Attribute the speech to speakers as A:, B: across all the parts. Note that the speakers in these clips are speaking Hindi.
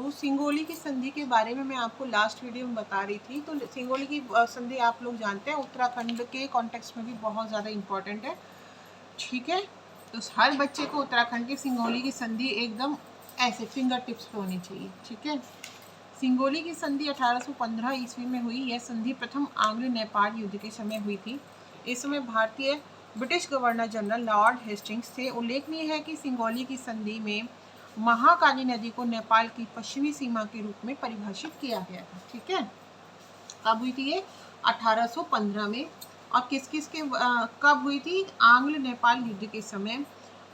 A: तो सिंगोली की संधि के बारे में मैं आपको लास्ट वीडियो में बता रही थी। तो सिंगोली की संधि आप लोग जानते हैं उत्तराखंड के कॉन्टेक्स्ट में भी बहुत ज़्यादा इम्पोर्टेंट है। ठीक है, तो हर बच्चे को उत्तराखंड की सिंगोली की संधि एकदम ऐसे फिंगर टिप्स पे होनी चाहिए। ठीक है, सिंगोली की संधि 1815 ईस्वी में हुई। यह संधि प्रथम आंग्ल नेपाल युद्ध के समय हुई थी। इस समय भारतीय British governor general Lord Hastings थे। उल्लेखनीय है कि सिंगोली की संधि में महाकाली नदी को नेपाल की पश्चिमी सीमा के रूप में परिभाषित किया गया था। ठीक है, कब हुई थी ये? 1815 में। और किस किस के कब हुई थी? आंग्ल नेपाल युद्ध के समय।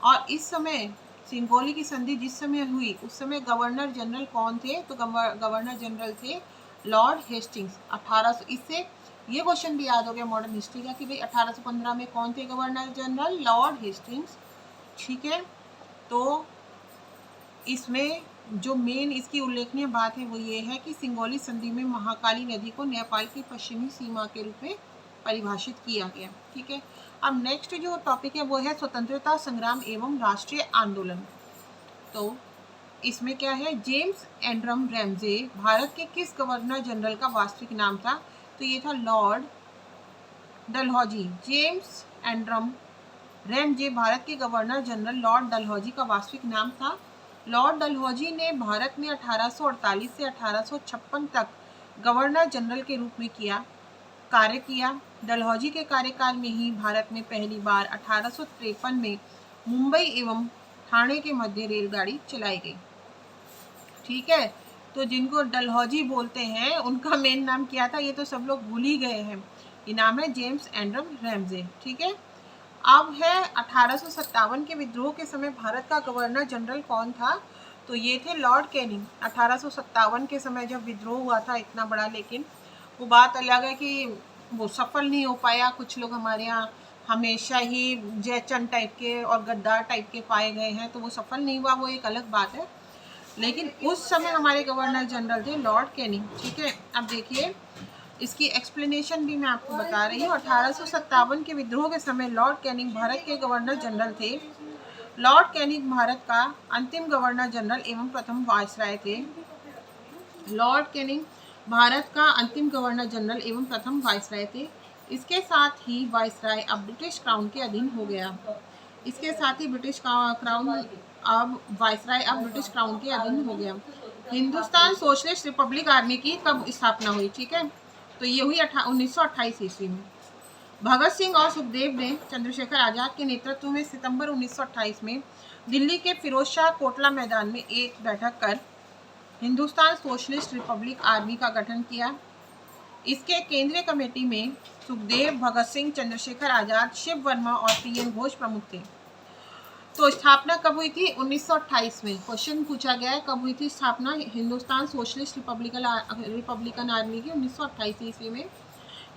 A: और इस समय सिंगोली की संधि जिस समय हुई उस समय गवर्नर जनरल कौन थे? तो गवर्नर जनरल थे लॉर्ड हेस्टिंग्स। 1800 इससे ये क्वेश्चन भी याद हो गया मॉडर्न हिस्ट्री का कि भाई 1815 में कौन थे गवर्नर जनरल? Lord Hastings. ठीक है, तो इसमें जो मेन इसकी उल्लेखनीय बात है वो ये है कि सिंगोली संधि में महाकाली नदी को नेपाल की पश्चिमी सीमा के रूप में परिभाषित किया गया। ठीक है, अब नेक्स्ट जो टॉपिक है वो है स्वतंत्रता संग्राम एवं राष्ट्रीय आंदोलन। तो इसमें क्या है? जेम्स एंड्रम रैमजे भारत के किस गवर्नर जनरल का वास्तविक नाम था? तो ये था Lord Dalhousie. James एंड्रम Ramsay Bharat के गवर्नर जनरल लॉर्ड डलहौजी का वास्तविक नाम था। लॉर्ड डलहौजी ने भारत में 1848 से 1856 तक गवर्नर जनरल के रूप में कार्य किया। डलहौजी के कार्यकाल में ही भारत में पहली बार 1853 में मुंबई एवं ठाणे के मध्य रेलगाड़ी चलाई गई। ठीक है, तो जिनको डलहौजी बोलते हैं उनका मेन नाम क्या था ये तो सब लोग भूल ही गए हैं। ये नाम है जेम्स एंड्रम रैमजे। ठीक है, अब है 1857 के विद्रोह के समय भारत का गवर्नर जनरल कौन था? तो ये थे लॉर्ड कैनिंग। 1857 के समय जब विद्रोह हुआ था इतना बड़ा, लेकिन वो बात अलग है कि वो सफल नहीं हो पाया। कुछ लोग हमारे यहाँ हमेशा ही जयचंद टाइप के और गद्दार टाइप के पाए गए हैं, तो वो सफल नहीं हुआ, वो एक अलग बात है। लेकिन उस समय हमारे गवर्नर जनरल थे लॉर्ड कैनिंग। ठीक है, अब देखिए इसकी एक्सप्लेनेशन भी मैं आपको बता रही हूँ। 1857 के विद्रोह के समय लॉर्ड कैनिंग भारत के गवर्नर जनरल थे। लॉर्ड कैनिंग भारत का अंतिम गवर्नर जनरल एवं प्रथम वायसराय थे। लॉर्ड कैनिंग भारत का अंतिम गवर्नर जनरल एवं प्रथम वायसराय थे। इसके साथ ही वायसराय अब ब्रिटिश क्राउन के अधीन हो गया। इसके साथ ही ब्रिटिश क्राउन अब वायसराय अब ब्रिटिश क्राउन के अधीन हो गया। हिंदुस्तान सोशलिस्ट रिपब्लिक आर्मी की कब स्थापना हुई? ठीक है, तो ये हुई 1928 ईस्वी में। भगत सिंह और सुखदेव ने चंद्रशेखर आजाद के नेतृत्व में सितंबर 1928 में दिल्ली के फिरोज शाह कोटला मैदान में एक बैठक कर हिंदुस्तान सोशलिस्ट रिपब्लिक आर्मी का गठन किया। इसके केंद्रीय कमेटी में सुखदेव, भगत सिंह, चंद्रशेखर आजाद, शिव वर्मा और पीएन घोष प्रमुख थे। तो स्थापना कब हुई थी? 1928 में। क्वेश्चन पूछा गया है कब हुई थी स्थापना हिंदुस्तान सोशलिस्ट रिपब्लिकन आर्मी की? 1928 ईस्वी में।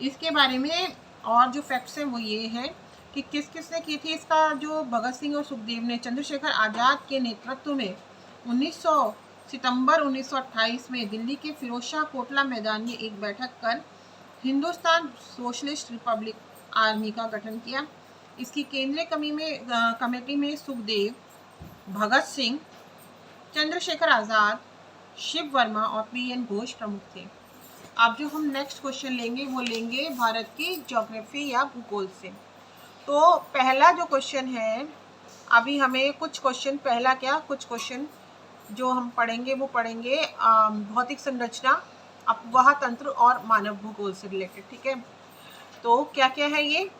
A: इसके बारे में और जो फैक्ट्स हैं वो ये हैं कि किस किसने की थी इसका जो भगत सिंह और सुखदेव ने चंद्रशेखर आजाद के नेतृत्व में 1900 सितंबर 1928 में दिल्ली के फिरोज शाह कोटला मैदान में एक बैठक कर हिंदुस्तान सोशलिस्ट रिपब्लिक आर्मी का गठन किया। इसकी केंद्रीय कमेटी में सुखदेव, भगत सिंह, चंद्रशेखर आजाद, शिव वर्मा और पीएन घोष प्रमुख थे। अब जो हम नेक्स्ट क्वेश्चन लेंगे वो लेंगे भारत की ज्योग्राफी या भूगोल से। तो पहला जो क्वेश्चन है, अभी हमें कुछ क्वेश्चन जो हम पढ़ेंगे वो पढ़ेंगे भौतिक संरचना, अपवाह तंत्र और मानव भूगोल से रिलेटेड। ठीक है, तो क्या क्या है ये?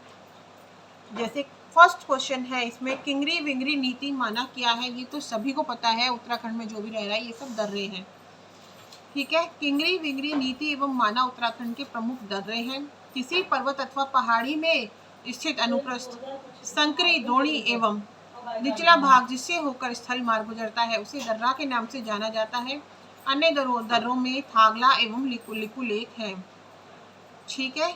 A: जैसे फर्स्ट क्वेश्चन है इसमें किंगरी विंगरी नीति माना क्या है? ये तो सभी को पता है, उत्तराखंड में जो भी रह रहा है ये सब दर्रे हैं। ठीक है, किंगरी विंगरी नीति एवं माना उत्तराखंड के प्रमुख दर्रे हैं। किसी पर्वत अथवा पहाड़ी में स्थित अनुप्रस्थ, संकरी, द्रोणी एवं निचला भाग जिससे होकर स्थल मार्ग गुजरता है उसे दर्रा के नाम से जाना जाता है। अन्य दर्रों में थागला एवं लिपु लेक है। ठीक है,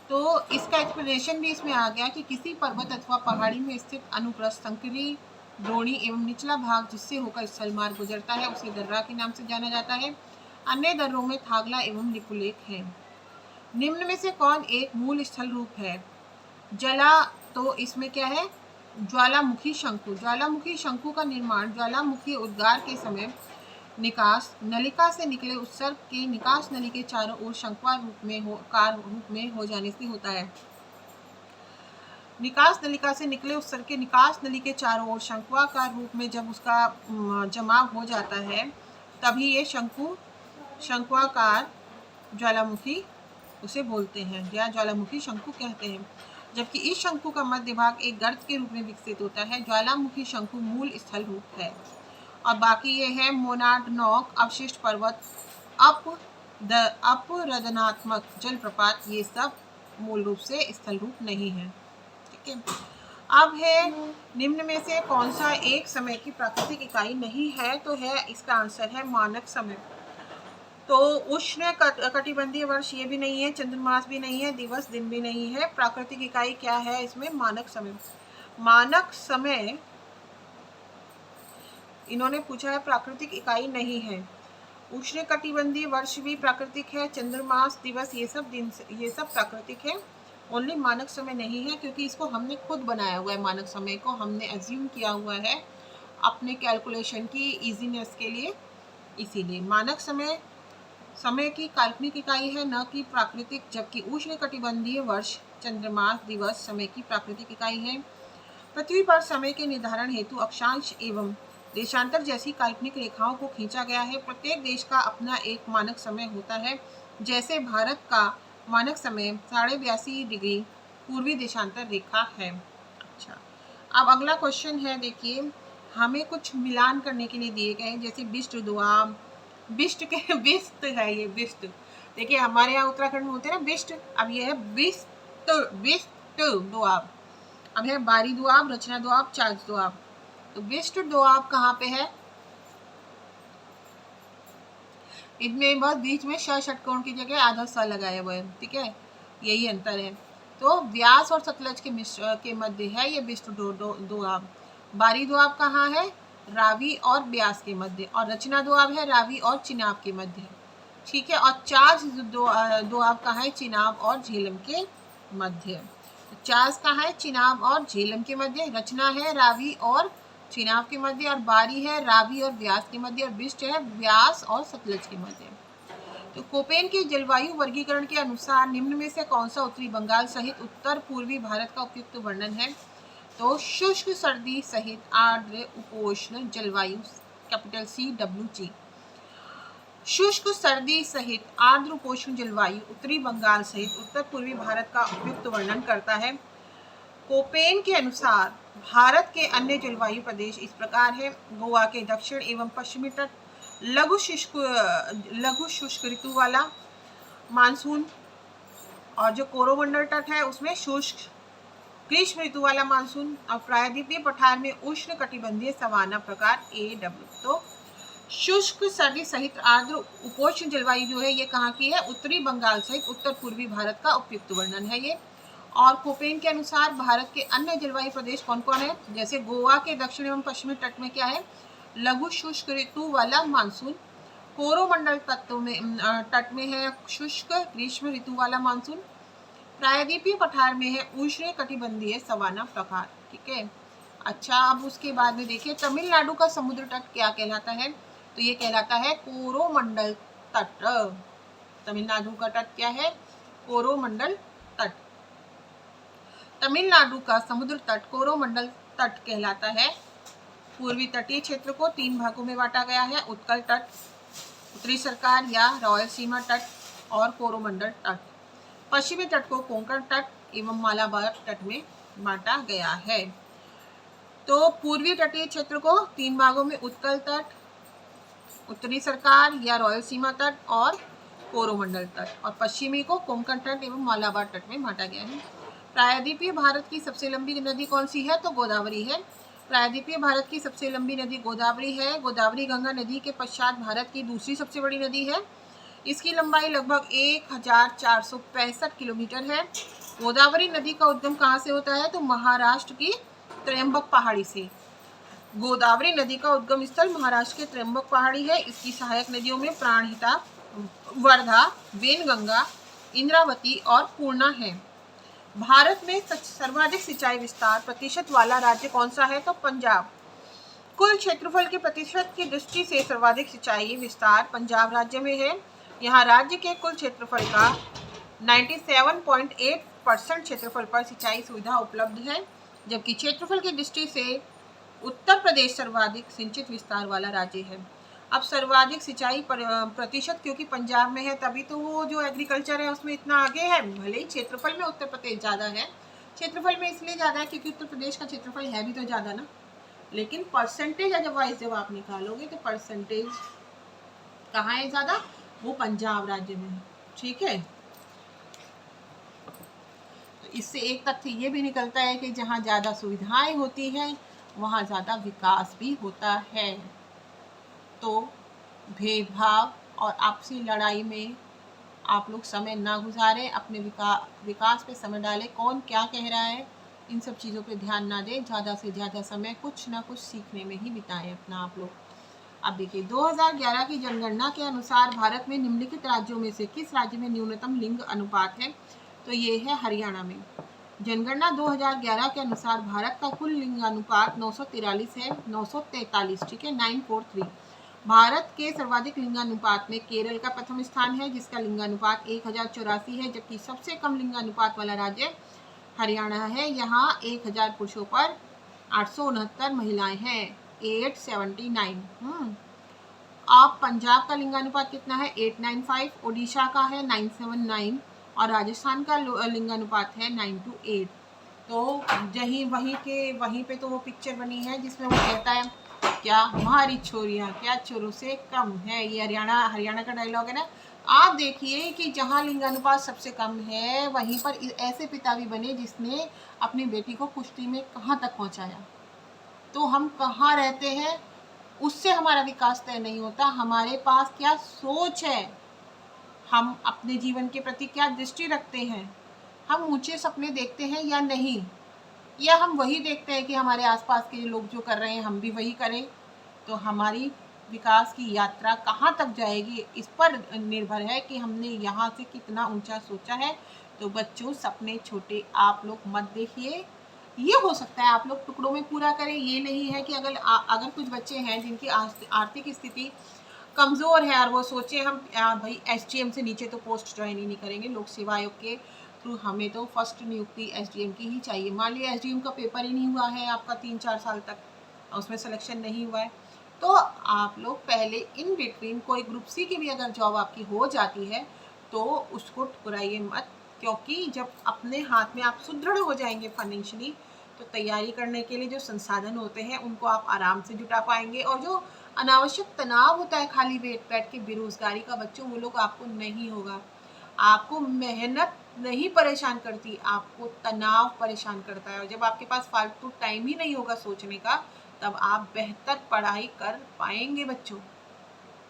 A: तो इसका एक्सप्लेनेशन भी इसमें आ गया कि किसी पर्वत अथवा पहाड़ी में स्थित अनुप्रस्थ, संकरी, द्रोणी एवं निचला भाग जिससे होकर स्थल मार्ग गुजरता है उसे दर्रा के नाम से जाना जाता है। अन्य दर्रों में थागला एवं लिपुलेख है। निम्न में से कौन एक मूल स्थल रूप है? जला, तो इसमें क्या है? ज्वालामुखी शंकु। ज्वालामुखी शंकु का निर्माण ज्वालामुखी उद्गार के समय निकास नलिका से निकले उत्सर्ग के निकास नली के चारों ओर शंक्वाकार रूप में हो जाने से होता है। निकास नलिका से निकले उत्सर्ग के निकास नली के चारों ओर शंक्वाकार रूप में जब उसका जमाव हो जाता है तभी ये शंक्वाकार ज्वालामुखी उसे बोलते हैं या ज्वालामुखी शंकु कहते हैं। जबकि इस शंकु का मध्य भाग एक गर्त के रूप में विकसित होता है। ज्वालामुखी शंकु मूल स्थल रूप है और बाकी ये है मोनाडनॉक, अवशिष्ट पर्वत, अपरदनात्मक जलप्रपात, ये सब मूल रूप से स्थल रूप नहीं है। ठीक है, अब है निम्न में से कौन सा एक समय की प्राकृतिक इकाई नहीं है, तो है इसका आंसर है मानक समय। तो उष्ण कटिबंधीय वर्ष ये भी नहीं है, चंद्रमास भी नहीं है, दिवस दिन भी नहीं है। प्राकृतिक इकाई क्या है इसमें? मानक समय। मानक समय इन्होंने पूछा है, प्राकृतिक इकाई नहीं है। उष्ण कटिबंधीय वर्ष भी प्राकृतिक है, चंद्रमास, दिवस, ये सब प्राकृतिक है। ओनली मानक समय नहीं है, क्योंकि इसको हमने खुद बनाया हुआ है। मानक समय को हमने एज्यूम किया हुआ है अपने कैलकुलेशन की इजीनेस के लिए, इसीलिए मानक समय की काल्पनिक इकाई है, न कि प्राकृतिक। जबकि उष्ण कटिबंधीय वर्ष, चंद्रमास, दिवस समय की प्राकृतिक इकाई है। पृथ्वी पर समय के निर्धारण हेतु अक्षांश एवं देशांतर जैसी काल्पनिक रेखाओं को खींचा गया है। प्रत्येक देश का अपना एक मानक समय होता है। जैसे भारत का मानक समय 82.5 डिग्री पूर्वी देशांतर रेखा है। अच्छा, अब अगला क्वेश्चन है, देखिए हमें कुछ मिलान करने के लिए दिए गए हैं, जैसे बिस्ट दुआब, बिस्ट है ये बिस्ट। देखिए हमारे यहाँ उत्तराखंड में होते हैं ना बिस्ट, अब ये है बिस्ट दुआब। अब है बारी दुआब, रचना दुआब, चाच दुआब। तो बिस्ट दुआब कहाँ पे है? इनमें बस बीच में षटकोण की जगह आधा सा लगाया हुआ है। ठीक है, यही अंतर है। तो व्यास और सतलज के मध्य है ये बिस्ट दुआब। बारी दुआब कहाँ है? रावी और ब्यास के मध्य। और रचना दुआब है रावी और चिनाब के मध्य। ठीक है, और चाच दुआब कहाँ है? चिनाब और झेलम के मध्य। चास कहाँ है? चिनाब और झेलम के मध्य। रचना है रावी और चिनाब के मध्य, और बारी है रावी और ब्यास के मध्य, और बिस्ट है ब्यास और सतलज के मध्य। तो कोपेन के जलवायु वर्गीकरण के अनुसार निम्न में से कौन सा उत्तरी बंगाल सहित उत्तर पूर्वी भारत का उपयुक्त वर्णन है? तो शुष्क सर्दी सहित आर्द्र उपोष्ण जलवायु, कैपिटल CWG। शुष्क सर्दी सहित आर्द्र उपोष्ण जलवायु उत्तरी बंगाल सहित उत्तर पूर्वी भारत का उपयुक्त वर्णन करता है। कोपेन के अनुसार भारत के अन्य जलवायु प्रदेश इस प्रकार है। गोवा के दक्षिण एवं पश्चिमी तट लघु शुष्क ऋतु वाला मानसून, और जो कोरोमंडल तट है उसमें शुष्क ग्रीष्म ऋतु वाला मानसून, और प्रायद्वीपीय पठार में उष्ण कटिबंधीय सवाना प्रकार AW। तो शुष्क सर्दी सहित आर्द्र उपोष्ण जलवायु जो है ये कहाँ की है? उत्तरी बंगाल सहित उत्तर पूर्वी भारत का उपयुक्त वर्णन है ये। और कोपेन के अनुसार भारत के अन्य जलवायु प्रदेश कौन कौन है? जैसे गोवा के दक्षिण एवं पश्चिमी तट में क्या है? लघु शुष्क ऋतु वाला मानसून। कोरोमंडल तट में है शुष्क ग्रीष्म ऋतु वाला मानसून। प्रायद्वीपीय पठार में है उष्ण कटिबंधीय सवाना प्रकार। ठीक है, अच्छा, अब उसके बाद में देखिए तमिलनाडु का समुद्र तट क्या कहलाता है? तो ये कहलाता है कोरोमंडल तट। तमिलनाडु का तट क्या है? कोरोमंडल तट। तमिलनाडु का समुद्र तट कोरोमंडल तट कहलाता है। पूर्वी तटीय क्षेत्र को 3 भागों में बांटा गया है: उत्कल तट, उत्तरी सरकार या रॉयल सीमा तट, और कोरोमंडल तट। पश्चिमी तट को कोंकण तट एवं मालाबार तट में बांटा गया है। तो पूर्वी तटीय क्षेत्र को 3 भागों में उत्कल तट, उत्तरी सरकार या रॉयल सीमा तट और कोरोमंडल तट, और पश्चिमी को कोंकण तट एवं मालाबार तट में बांटा गया है। प्रायद्वीपीय भारत की सबसे लंबी नदी कौन सी है? तो गोदावरी है। प्रायद्वीपीय भारत की सबसे लंबी नदी गोदावरी है। गोदावरी गंगा नदी के पश्चात भारत की दूसरी सबसे बड़ी नदी है। इसकी लंबाई लगभग 1465 किलोमीटर है। गोदावरी नदी का उद्गम कहाँ से होता है? तो महाराष्ट्र की त्र्यंबक पहाड़ी से। गोदावरी नदी का उद्गम स्थल महाराष्ट्र के त्र्यंबक पहाड़ी है। इसकी सहायक नदियों में प्राणहिता, वर्धा, वेनगंगा, इंद्रावती और पूर्णा है। भारत में सर्वाधिक सिंचाई विस्तार प्रतिशत वाला राज्य कौन सा है? तो पंजाब। कुल क्षेत्रफल के प्रतिशत की दृष्टि से सर्वाधिक सिंचाई विस्तार पंजाब राज्य में है। यहाँ राज्य के कुल क्षेत्रफल का 97.8% क्षेत्रफल पर सिंचाई सुविधा उपलब्ध है, जबकि क्षेत्रफल की दृष्टि से उत्तर प्रदेश सर्वाधिक सिंचित विस्तार वाला राज्य है। अब सर्वाधिक सिंचाई प्रतिशत क्योंकि पंजाब में है, तभी तो वो जो एग्रीकल्चर है उसमें इतना आगे है। भले ही क्षेत्रफल में उत्तर प्रदेश ज़्यादा है, क्षेत्रफल में इसलिए ज़्यादा है क्योंकि उत्तर प्रदेश का क्षेत्रफल है भी तो ज़्यादा ना, लेकिन परसेंटेज वाइज जब आप निकालोगे तो परसेंटेज कहाँ है ज़्यादा, वो पंजाब राज्य में है। ठीक है, तो इससे एक तथ्य ये भी निकलता है कि जहाँ ज़्यादा सुविधाएं होती हैं वहाँ ज़्यादा विकास भी होता है। तो भेदभाव और आपसी लड़ाई में आप लोग समय ना गुजारें, अपने विकास पे समय डालें। कौन क्या कह रहा है इन सब चीज़ों पे ध्यान ना दें, ज़्यादा से ज़्यादा समय कुछ ना कुछ सीखने में ही बिताएं अपना आप लोग। अब देखिए 2011 की जनगणना के अनुसार भारत में निम्नलिखित राज्यों में से किस राज्य में न्यूनतम लिंग अनुपात है, तो ये है हरियाणा में। जनगणना 2011 के अनुसार भारत का कुल लिंग अनुपात 943 है, 943, ठीक है, 943। भारत के सर्वाधिक लिंगानुपात में केरल का प्रथम स्थान है, जिसका लिंगानुपात 1084 है, जबकि सबसे कम लिंगानुपात वाला राज्य हरियाणा है। यहाँ 1000 पुरुषों पर 869 महिलाएं हैं, 879। अब पंजाब का लिंगानुपात कितना है, 895, ओडिशा का है 979 और राजस्थान का लिंगानुपात है 928। तो वहीं पे तो वो पिक्चर बनी है जिसमें वो कहता है क्या हमारी छोरियां क्या चोरों से कम है, ये हरियाणा का डायलॉग है ना। आप देखिए कि जहाँ लिंगानुपात सबसे कम है वहीं पर ऐसे पिता भी बने जिसने अपनी बेटी को कुश्ती में कहाँ तक पहुँचाया। तो हम कहाँ रहते हैं उससे हमारा विकास तय नहीं होता, हमारे पास क्या सोच है, हम अपने जीवन के प्रति क्या दृष्टि रखते हैं, हम ऊंचे सपने देखते हैं या नहीं, या हम वही देखते हैं कि हमारे आसपास के लोग जो कर रहे हैं हम भी वही करें। तो हमारी विकास की यात्रा कहाँ तक जाएगी इस पर निर्भर है कि हमने यहाँ से कितना ऊंचा सोचा है। तो बच्चों सपने छोटे आप लोग मत देखिए, ये हो सकता है आप लोग टुकड़ों में पूरा करें। ये नहीं है कि अगर कुछ बच्चे हैं जिनकी आर्थिक स्थिति कमज़ोर है और वो सोचे हम भाई SDM से नीचे तो पोस्ट ज्वाइन ही नहीं करेंगे, लोक सेवा आयोग के थ्रू हमें तो फर्स्ट नियुक्ति SDM की ही चाहिए। मान लिया SDM का पेपर ही नहीं हुआ है आपका 3-4 साल तक, उसमें सिलेक्शन नहीं हुआ है, तो आप लोग पहले इन बिटवीन कोई ग्रुप C की भी अगर जॉब आपकी हो जाती है तो उसको ठुकराइए मत, क्योंकि जब अपने हाथ में आप सुदृढ़ हो जाएंगे फाइनेंशियली तो तैयारी करने के लिए जो संसाधन होते हैं उनको आप आराम से जुटा पाएंगे। और जो अनावश्यक तनाव होता है खाली बैठ के बेरोजगारी का बच्चों, वो लोग आपको नहीं होगा। आपको मेहनत नहीं परेशान करती, आपको तनाव परेशान करता है। और जब आपके पास फालतू टाइम ही नहीं होगा सोचने का तब आप बेहतर पढ़ाई कर पाएंगे बच्चों।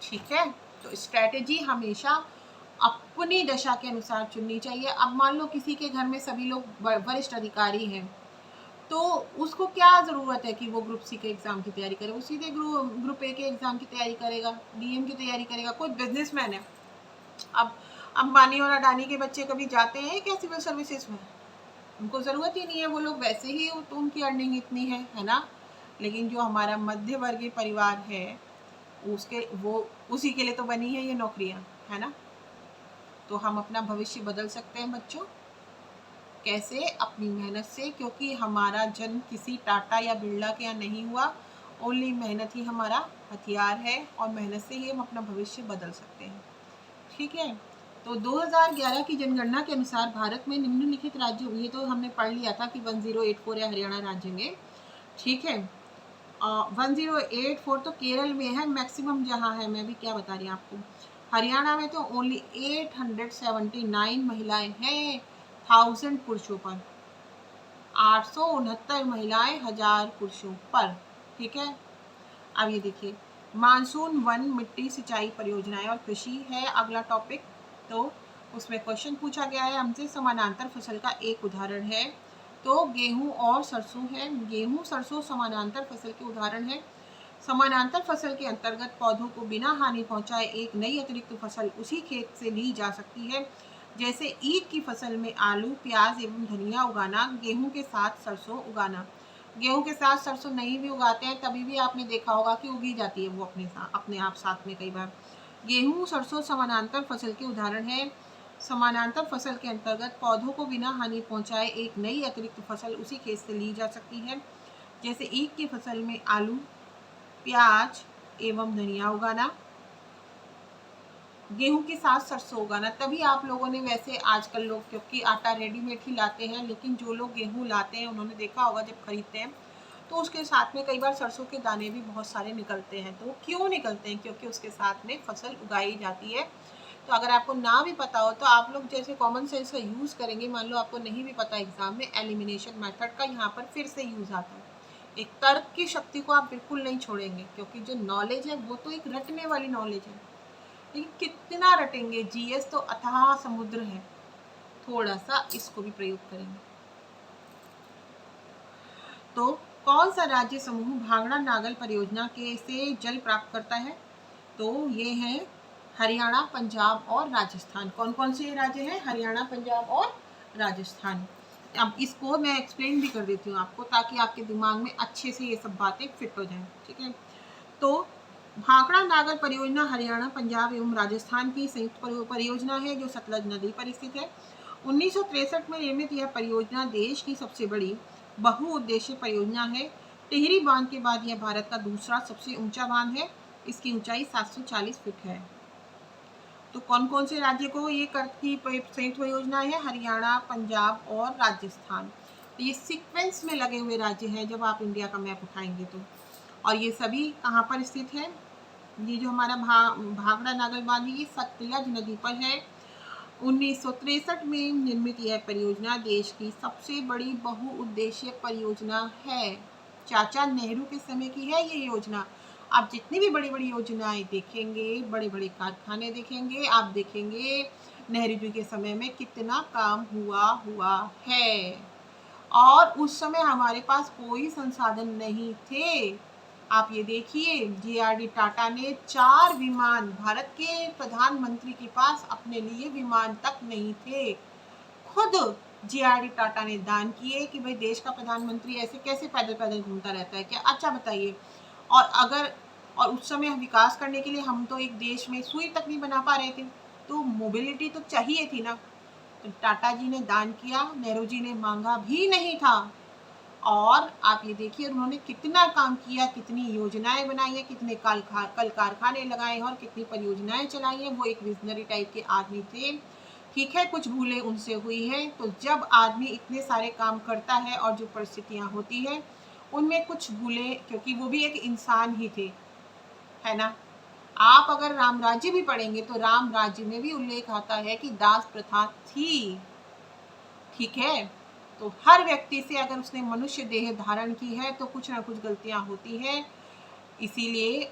A: ठीक है, तो स्ट्रैटेजी हमेशा अपनी दशा के अनुसार चुननी चाहिए। अब मान लो किसी के घर में सभी लोग वरिष्ठ अधिकारी हैं तो उसको क्या ज़रूरत है कि वो ग्रुप C के एग्ज़ाम की तैयारी करे, वो सीधे ग्रुप A के एग्ज़ाम की तैयारी करेगा, DM की तैयारी करेगा। कोई बिजनेसमैन है, अब अंबानी और अडानी के बच्चे कभी जाते हैं क्या सिविल सर्विसेज में, उनको ज़रूरत ही नहीं है, वो लोग वैसे ही तो उनकी अर्निंग इतनी है ना। लेकिन जो हमारा मध्य वर्गीय परिवार है उसी के लिए तो बनी है ये नौकरियाँ, है ना। तो हम अपना भविष्य बदल सकते हैं बच्चों, कैसे, अपनी मेहनत से, क्योंकि हमारा जन्म किसी टाटा या बिरला के यहाँ नहीं हुआ। ओनली मेहनत ही हमारा हथियार है और मेहनत से ही हम अपना भविष्य बदल सकते हैं। ठीक है, तो 2011 की जनगणना के अनुसार भारत में निम्नलिखित राज्यों, ये तो हमने पढ़ लिया था कि 1084 है हरियाणा राज्य में। ठीक है, 1084 तो केरल में है मैक्सिमम जहाँ है, मैं भी क्या बता रही हूँ आपको। हरियाणा में तो ओनली 879 महिलाएं हैं 1000 पुरुषों पर, 869 महिलाएं 1000 पुरुषों पर। ठीक है, अब ये देखिए मानसून वन मिट्टी सिंचाई परियोजनाएं और कृषि है अगला टॉपिक। तो उसमें क्वेश्चन पूछा गया है हमसे, समानांतर फसल का एक उदाहरण है, तो गेहूं और सरसों है। गेहूं सरसों समानांतर फसल के उदाहरण है। समानांतर फसल के अंतर्गत पौधों को बिना हानि पहुंचाए एक नई अतिरिक्त फसल उसी खेत से ली जा सकती है, जैसे ईख की फसल में आलू, प्याज एवं धनिया उगाना, गेहूं के साथ सरसों उगाना। गेहूं के साथ सरसों नहीं भी उगाते हैं तभी भी आपने देखा होगा कि उगी जाती है वो अपने आप साथ में कई बार। गेहूं सरसों समानांतर फसल के उदाहरण है। समानांतर फसल के अंतर्गत पौधों को बिना हानि पहुंचाए एक नई अतिरिक्त फसल उसी खेत से ली जा सकती है। जैसे ईख की फसल में आलू, प्याज एवं धनिया उगाना, गेहूं के साथ सरसों उगाना। तभी आप लोगों ने, वैसे आजकल लोग क्योंकि आटा रेडीमेड ही लाते हैं, लेकिन जो लोग गेहूं लाते हैं उन्होंने देखा होगा जब खरीदते हैं तो उसके साथ में कई बार सरसों के दाने भी बहुत सारे निकलते हैं। तो क्यों निकलते हैं? क्योंकि उसके साथ में फसल उगाई जाती है। तो अगर आपको ना भी पता हो तो आप लोग जैसे कॉमन सेंस का यूज़ करेंगे। मान लो आपको नहीं भी पता एग्जाम में, एलिमिनेशन मेथड का यहाँ पर फिर से यूज़ आता है। एक तर्क की शक्ति को आप बिल्कुल नहीं छोड़ेंगे, क्योंकि जो नॉलेज है वो तो एक रटने वाली नॉलेज है, लेकिन कितना रटेंगे? जीएस तो अथाह समुद्र है। थोड़ा सा इसको भी प्रयोग करेंगे। तो कौन सा राज्य समूह भांगड़ा नागल परियोजना के से जल प्राप्त करता है? तो ये है हरियाणा, पंजाब और राजस्थान। कौन कौन से राज्य हैं? हरियाणा, पंजाब और राजस्थान। अब इसको मैं एक्सप्लेन भी कर देती हूँ आपको, ताकि आपके दिमाग में अच्छे से ये सब बातें फिट हो जाएं। ठीक है, तो भाखड़ा नागर परियोजना हरियाणा, पंजाब एवं राजस्थान की संयुक्त परियोजना है जो सतलज नदी पर स्थित है। 1963 में निर्मित यह परियोजना देश की सबसे बड़ी बहुउद्देशीय परियोजना है। टिहरी बांध के बाद यह भारत का दूसरा सबसे ऊंचा बांध है। इसकी ऊंचाई 740 फीट है। तो कौन कौन से राज्य को ये की संयुक्त परियोजना है? हरियाणा, पंजाब और राजस्थान। तो ये सीक्वेंस में लगे हुए राज्य हैं जब आप इंडिया का मैप उठाएंगे तो। और ये सभी कहाँ पर स्थित है? ये जो हमारा भाखड़ा नागल बांध है ये सतलज नदी पर है। 1963 में निर्मित यह परियोजना देश की सबसे बड़ी बहुउद्देशीय परियोजना है। चाचा नेहरू के समय की है ये योजना। आप जितनी भी बड़ी बड़ी योजनाएं देखेंगे, बड़े बड़े कारखाने देखेंगे, आप देखेंगे नेहरू जी के समय में कितना काम हुआ है। और उस समय हमारे पास कोई संसाधन नहीं थे। आप ये देखिए, जे.आर.डी. टाटा ने 4 विमान, भारत के प्रधानमंत्री के पास अपने लिए विमान तक नहीं थे। खुद जे.आर.डी. टाटा ने दान किए कि भाई देश का प्रधानमंत्री ऐसे कैसे पैदल पैदल घूमता रहता है क्या? अच्छा बताइए। और उस समय विकास करने के लिए हम तो एक देश में सुई तक नहीं बना पा रहे थे, तो मोबिलिटी तो चाहिए थी ना। तो टाटा जी ने दान किया, नेहरू जी ने मांगा भी नहीं था। और आप ये देखिए उन्होंने कितना काम किया, कितनी योजनाएं बनाई है, कितने कल कारखाने लगाए हैं और कितनी परियोजनाएं चलाई हैं। वो एक विजनरी टाइप के आदमी थे। ठीक है, कुछ भूलें उनसे हुई हैं। तो जब आदमी इतने सारे काम करता है और जो परिस्थितियां होती है उनमें कुछ भूलें, क्योंकि वो भी एक इंसान ही थे, है ना। आप अगर राम राज्य भी पढ़ेंगे तो राम राज्य में भी उल्लेख आता है कि दास प्रथा थी। ठीक है, तो हर व्यक्ति से अगर उसने मनुष्य देह धारण की है तो कुछ ना कुछ गलतियां होती है। इसीलिए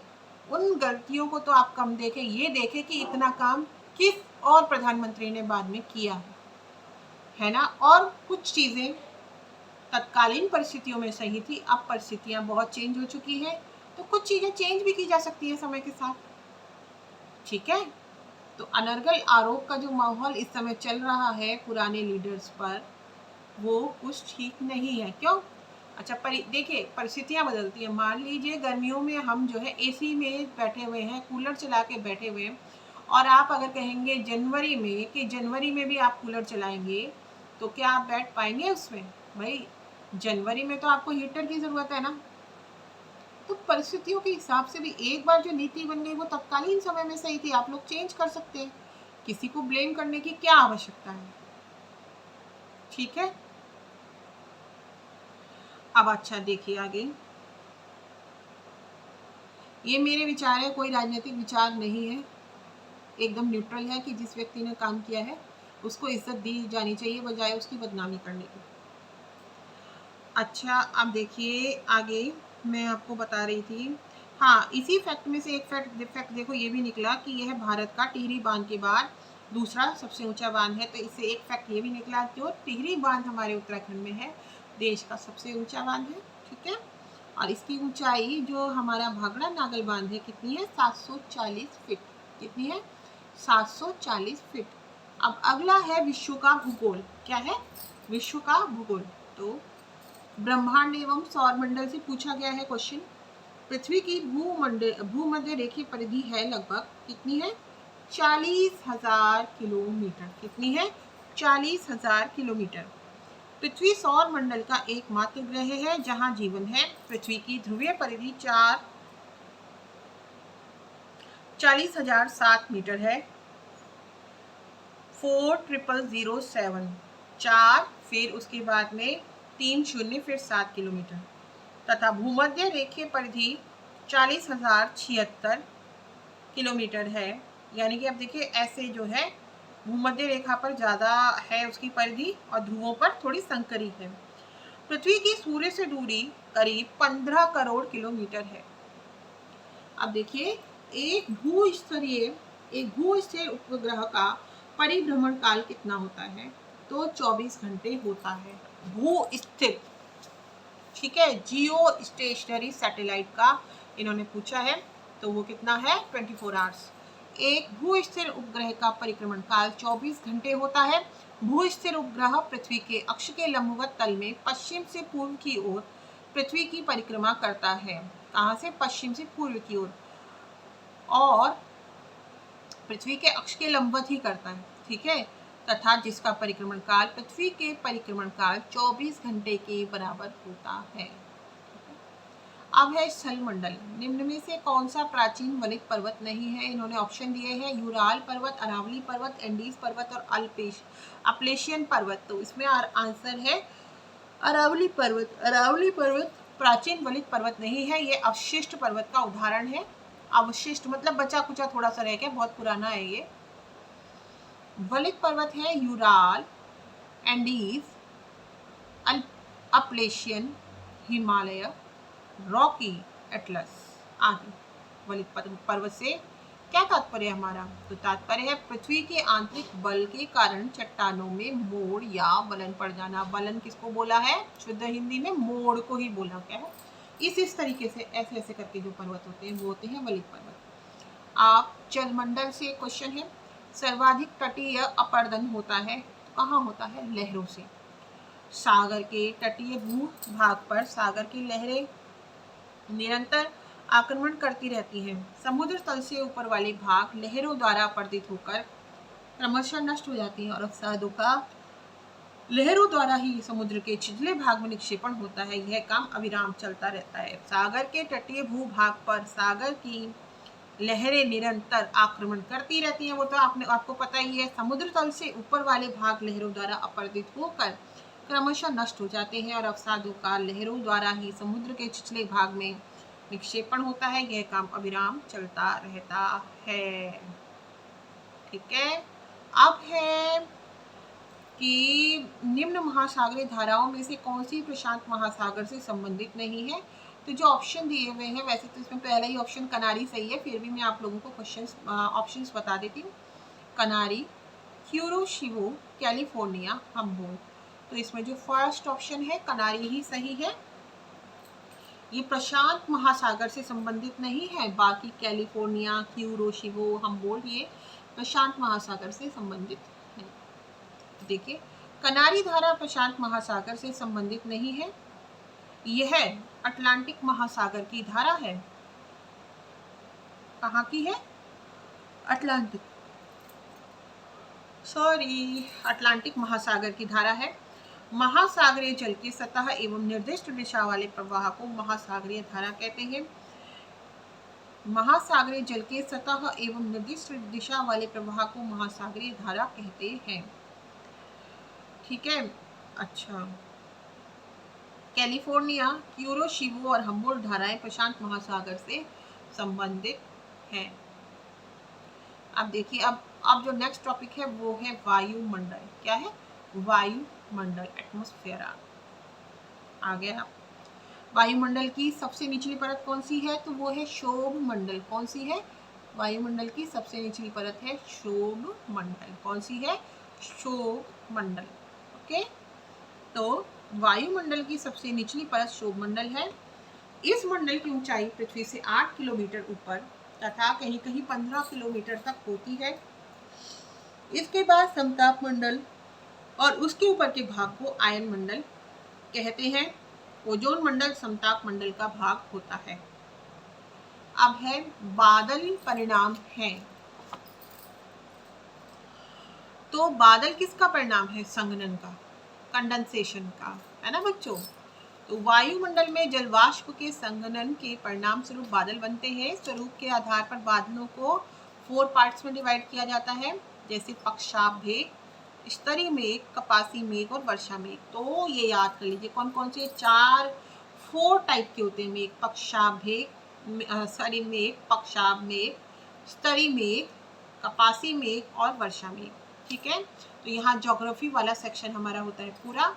A: उन गलतियों को तो आप कम देखें, ये देखें कि इतना काम किस और प्रधानमंत्री ने बाद में किया है ना। और कुछ चीजें तत्कालीन परिस्थितियों में सही थी, अब परिस्थितियां बहुत चेंज हो चुकी है, तो कुछ चीजें चेंज भी की जा सकती है समय के साथ। ठीक है, तो अनर्गल आरोप का जो माहौल इस समय चल रहा है पुराने लीडर्स पर, वो कुछ ठीक नहीं है। क्यों? अच्छा, देखिए परिस्थितियां बदलती हैं। मान लीजिए गर्मियों में हम जो है एसी में बैठे हुए हैं, कूलर चला के बैठे हुए हैं, और आप अगर कहेंगे जनवरी में कि जनवरी में भी आप कूलर चलाएंगे, तो क्या आप बैठ पाएंगे उसमें? भाई जनवरी में तो आपको हीटर की ज़रूरत है ना। तो परिस्थितियों के हिसाब से भी एक बार जो नीति बन गई वो तत्कालीन समय में सही थी, आप लोग चेंज कर सकते हैं। किसी को ब्लेम करने की क्या आवश्यकता है? ठीक है, अब अच्छा देखिए आगे। ये मेरे विचार है, कोई राजनीतिक विचार नहीं है, एकदम न्यूट्रल है कि जिस व्यक्ति ने काम किया है उसको इज्जत दी जानी चाहिए बजाय उसकी बदनामी करने की। अच्छा, अब देखिए आगे मैं आपको बता रही थी, हाँ इसी फैक्ट में से एक फैक्ट देखो ये भी निकला कि यह भारत का टिहरी बांध के बाद दूसरा सबसे ऊंचा बांध है। तो इससे एक फैक्ट ये भी निकला कि वो टिहरी बांध हमारे उत्तराखंड में है, देश का सबसे ऊंचा बांध है। ठीक है, और इसकी ऊंचाई जो हमारा भाखड़ा नागल बांध है कितनी है? 740 फीट। कितनी है? 740 फीट। अब अगला है विश्व का भूगोल। क्या है? विश्व का भूगोल। तो ब्रह्मांड एवं सौर मंडल से पूछा गया है क्वेश्चन। पृथ्वी की भूमध्य रेखीय परिधि है लगभग कितनी है? 40,000 किलोमीटर। कितनी है? 40,000 किलोमीटर। पृथ्वी सौर मंडल का एकमात्र ग्रह है जहां जीवन है। पृथ्वी की ध्रुवीय परिधि 40,007 मीटर है। 4,007 4, फिर उसके बाद में 3 शून्य, फिर 7 किलोमीटर, तथा भूमध्य रेखीय परिधि 40,076 किलोमीटर है। यानी कि अब देखिए ऐसे जो है भूमध्य रेखा पर ज़्यादा है उसकी परिधि और ध्रुवों पर थोड़ी संकरी है। पृथ्वी की सूर्य से दूरी करीब 15 करोड़ किलोमीटर है। अब देखिए एक भूस्थिर उपग्रह का परिभ्रमण काल कितना होता है? तो 24 घंटे होता है। भूस्थिर, ठीक है, जियो स्टेशनरी सैटेलाइट का इन्होंने पूछा है, तो वो कितना है? 24 आवर्स। एक भूस्थिर उपग्रह का परिक्रमण काल 24 घंटे होता है। भूस्थिर उपग्रह पृथ्वी के अक्ष के लंबवत तल में पश्चिम से पूर्व की ओर पृथ्वी की परिक्रमा करता है। कहाँ से? पश्चिम से पूर्व की ओर, और पृथ्वी के अक्ष के लंबवत ही करता है, ठीक है, तथा जिसका परिक्रमण काल पृथ्वी के परिक्रमण काल 24 घंटे के बराबर होता है। अब है स्थल मंडल। निम्न में से कौन सा प्राचीन वलित पर्वत नहीं है? इन्होंने ऑप्शन दिए हैं यूराल पर्वत, अरावली पर्वत, एंडीज पर्वत और अपलेशियन पर्वत। तो इसमें आंसर है अरावली पर्वत। अरावली पर्वत प्राचीन वलित पर्वत नहीं है, ये अवशिष्ट पर्वत का उदाहरण है। अवशिष्ट मतलब बचा कुचा थोड़ा सा रह गया, बहुत पुराना है ये। वलित पर्वत है Ural, Andes, Appalachian, Himalaya, Rocky, Atlas आदि। वलित पर्वत से क्या तात्पर्य हमारा? तो तात्पर्य है पृथ्वी के आंतरिक बल के कारण चट्टानों में मोड़ या वलन पड़ जाना। वलन किसको बोला है? शुद्ध हिंदी में मोड़ को ही बोला गया है। इस तरीके से ऐसे ऐसे करके जो पर्वत होते हैं वो होते हैं वलित पर्वत। आप जलमंडल से क्वेश्चन है, सर्वाधिक तटीय अपर्दन होता है कहाँ होता है? लहरों से। सागर के तटीय भू भाग पर सागर की लहरें निरंतर आक्रमण करती रहती हैं। समुद्र तल से ऊपर वाले भाग लहरों द्वारा अपर्दित होकर क्रमशः नष्ट हो जाती हैं और अवसादों का लहरों द्वारा ही समुद्र के छिछले भाग में निक्षेपण होता है। यह काम अविराम चलता रहता है। सागर के तटीय भूभाग पर सागर की लहरें निरंतर आक्रमण करती रहती हैं, वो तो आपको पता ही है। समुद्र तल से ऊपर वाले भाग लहरों द्वारा अपर्दित होकर क्रमशः नष्ट हो जाते हैं और अवसादों का लहरों द्वारा ही समुद्र के छिछले भाग में निक्षेपण होता है। यह काम अविराम चलता रहता है, ठीक है। अब है कि निम्न महासागरीय धाराओं में से कौन सी प्रशांत महासागर से संबंधित नहीं है? तो जो ऑप्शन दिए हुए हैं, वैसे तो इसमें पहला ही ऑप्शन कनारी सही है, फिर भी मैं आप लोगों को ऑप्शंस बता देती हूँ। कनारी, क्यूरोशिवो, कैलिफोर्निया, हम्बोल्ट। तो इसमें जो फर्स्ट ऑप्शन है कनारी ही सही है। ये प्रशांत महासागर से संबंधित नहीं है, बाकी कैलिफोर्निया, क्यूरोशिवो, हम्बोल्ट ये प्रशांत महासागर से संबंधित है। देखिए कनारी धारा प्रशांत महासागर से संबंधित नहीं है, यह अटलांटिक महासागर की धारा है। कहाँ की है? अटलांटिक महासागर की धारा है। महासागरीय जल की सतह एवं निर्दिष्ट दिशा वाले प्रवाह को महासागरीय धारा कहते हैं। महासागरीय जल के सतह एवं निर्दिष्ट दिशा वाले प्रवाह को महासागरीय धारा कहते हैं, ठीक है। अच्छा, कैलिफोर्निया, क्यूरोशिवो और हम्बोल्ट धाराएं प्रशांत महासागर से संबंधित हैं। अब देखिए अब जो नेक्स्ट टॉपिक है वो है वायुमंडल। क्या है? वायुमंडल, एटमॉस्फेयर आ गया। वायुमंडल की सबसे निचली परत कौन सी है? तो वो है क्षोभ मंडल। कौन सी है? वायुमंडल की सबसे निचली परत है क्षोभ मंडल। कौन सी है? क्षोभ मंडल। ओके, तो वायुमंडल की सबसे निचली परत क्षोभ मंडल है। इस मंडल की ऊंचाई पृथ्वी से 8 किलोमीटर ऊपर तथा कहीं कहीं 15 किलोमीटर तक होती है। इसके बाद समताप मंडल और उसके ऊपर के भाग को आयन मंडल कहते हैं। ओजोन मंडल समताप मंडल का भाग होता है। अब है बादल परिणाम है। तो बादल किसका परिणाम है? संघनन का, कंडेंसेशन का, है ना बच्चों। तो वायुमंडल में जलवाष्प के संघनन के परिणाम स्वरूप बादल बनते हैं। स्वरूप के आधार पर बादलों को 4 पार्ट्स में डिवाइड किया जाता है, जैसे पक्षाभ मेघ, स्तरीय मेघ, कपासी मेघ और वर्षा मेघ। तो ये याद कर लीजिए कौन कौन से 4 टाइप के होते हैं मेघ। पक्षाभ मेघ, स्तरीय मेघ, पक्षाभ मेघ, स्तरीय मेघ, कपासी मेघ और वर्षा मेघ। ठीक है, तो यहाँ ज्योग्राफी वाला सेक्शन हमारा होता है पूरा।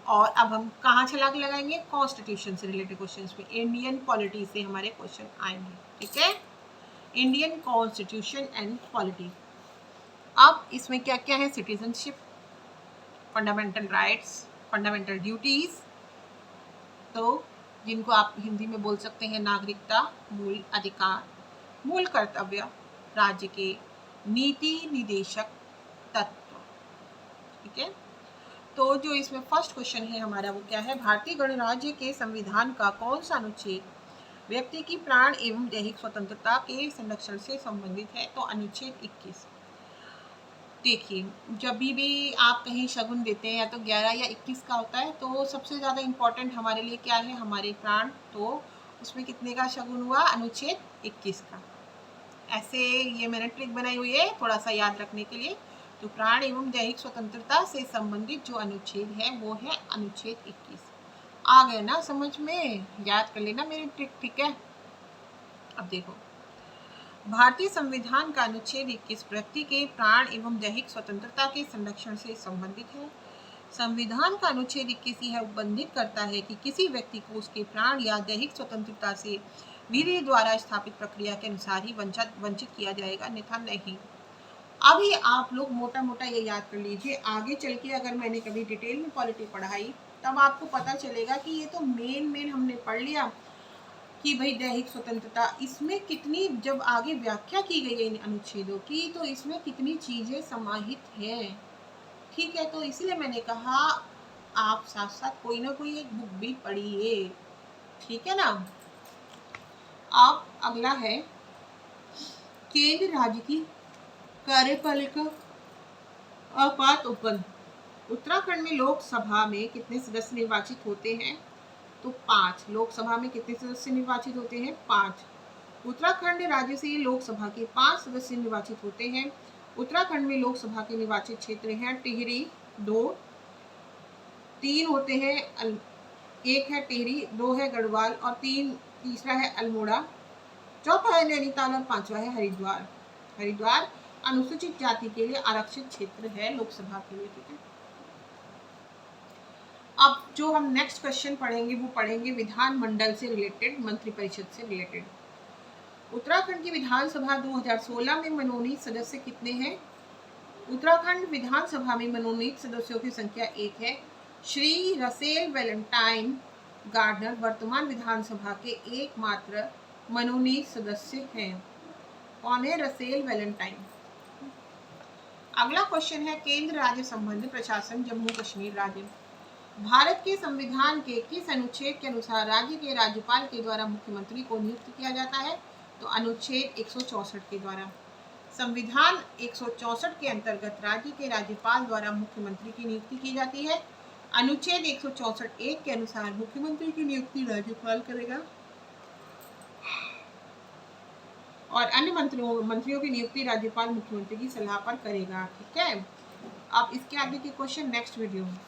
A: और अब हम कहाँ छलांग लगाएंगे? कॉन्स्टिट्यूशन से रिलेटेड क्वेश्चंस में, इंडियन पॉलिटी से हमारे क्वेश्चन आएंगे। ठीक है, इंडियन कॉन्स्टिट्यूशन एंड पॉलिटी। अब इसमें क्या क्या है? Citizenship, fundamental rights, fundamental duties, तो जिनको आप हिंदी में बोल सकते हैं नागरिकता, मूल अधिकार, मूल कर्तव्य, राज्य के नीति निदेशक तत्व। ठीक है, तो जो इसमें फर्स्ट क्वेश्चन है हमारा वो क्या है? भारतीय गणराज्य के संविधान का कौन सा अनुच्छेद व्यक्ति की प्राण एवं दैहिक स्वतंत्रता के संरक्षण से संबंधित है? तो अनुच्छेद 21। देखिए, जब भी आप कहीं शगुन देते हैं या तो 11 या 21 का होता है, तो सबसे ज़्यादा इम्पोर्टेंट हमारे लिए क्या है? हमारे प्राण। तो उसमें कितने का शगुन हुआ? अनुच्छेद 21 का। ऐसे ये मैंने ट्रिक बनाई हुई है थोड़ा सा याद रखने के लिए। तो प्राण एवं दैहिक स्वतंत्रता से संबंधित जो अनुच्छेद है वो है अनुच्छेद 21। आ गए ना समझ में? याद कर लेना मेरी ट्रिक। ठीक है, अब देखो, भारतीय संविधान का अनुच्छेद 21 व्यक्ति के प्राण एवं दैहिक स्वतंत्रता के संरक्षण से संबंधित है। संविधान का अनुच्छेद 21 यह उपबंधित करता है कि किसी व्यक्ति को उसके प्राण या दैहिक स्वतंत्रता से विधि द्वारा स्थापित प्रक्रिया के अनुसार ही वंचित किया जाएगा, अन्यथा नहीं। अभी आप लोग मोटा मोटा ये याद कर लीजिए, आगे चल के अगर मैंने कभी डिटेल में पॉलिटी पढ़ाई तब आपको पता चलेगा कि ये तो मेन हमने पढ़ लिया कि भाई दैहिक स्वतंत्रता, इसमें कितनी जब आगे व्याख्या की गई है इन अनुच्छेदों की तो इसमें कितनी चीजें समाहित हैं। ठीक है, तो इसलिए मैंने कहा आप साथ साथ कोई ना कोई एक बुक भी पढ़िए। ठीक है ना। अब अगला है केंद्र राज्य की कार्यपालिका आपात उपबंध। उत्तराखंड में लोकसभा में कितने सदस्य निर्वाचित होते हैं? तो 5। लोकसभा में कितने सदस्य निर्वाचित होते हैं? 5। उत्तराखंड राज्य से लोकसभा के 5 सदस्य निर्वाचित होते हैं। उत्तराखंड में लोकसभा के निर्वाचित क्षेत्र हैं टिहरी 2, 3 होते हैं 1 है टिहरी, 2 है गढ़वाल और तीसरा है अल्मोड़ा, चौथा है नैनीताल और 5वां है हरिद्वार। हरिद्वार अनुसूचित जाति के लिए आरक्षित क्षेत्र है लोकसभा के लिए। ठीक है, अब जो हम नेक्स्ट क्वेश्चन पढ़ेंगे वो पढ़ेंगे विधानमंडल से रिलेटेड, मंत्रिपरिषद से रिलेटेड। उत्तराखंड की विधानसभा 2016 में मनोनीत सदस्य कितने हैं? उत्तराखंड विधानसभा में मनोनीत सदस्यों की संख्या 1 है। श्री रसेल वैलेंटाइन गार्डनर वर्तमान विधानसभा के एकमात्र मनोनीत सदस्य हैं। कौन है? Russell Valentine. अगला क्वेश्चन है केंद्र राज्य संबंधी प्रशासन जम्मू कश्मीर राज्य। भारत के संविधान के किस अनुच्छेद के अनुसार राज्य के राज्यपाल के द्वारा मुख्यमंत्री को नियुक्त किया जाता है? तो अनुच्छेद 164 के द्वारा। संविधान 164 के अंतर्गत राज्य के राज्यपाल द्वारा मुख्यमंत्री की नियुक्ति की जाती है। अनुच्छेद 164(1) के अनुसार मुख्यमंत्री की नियुक्ति राज्यपाल करेगा और अन्य मंत्रियों की नियुक्ति राज्यपाल मुख्यमंत्री की सलाह पर करेगा। ठीक है, अब इसके आगे के क्वेश्चन नेक्स्ट वीडियो में।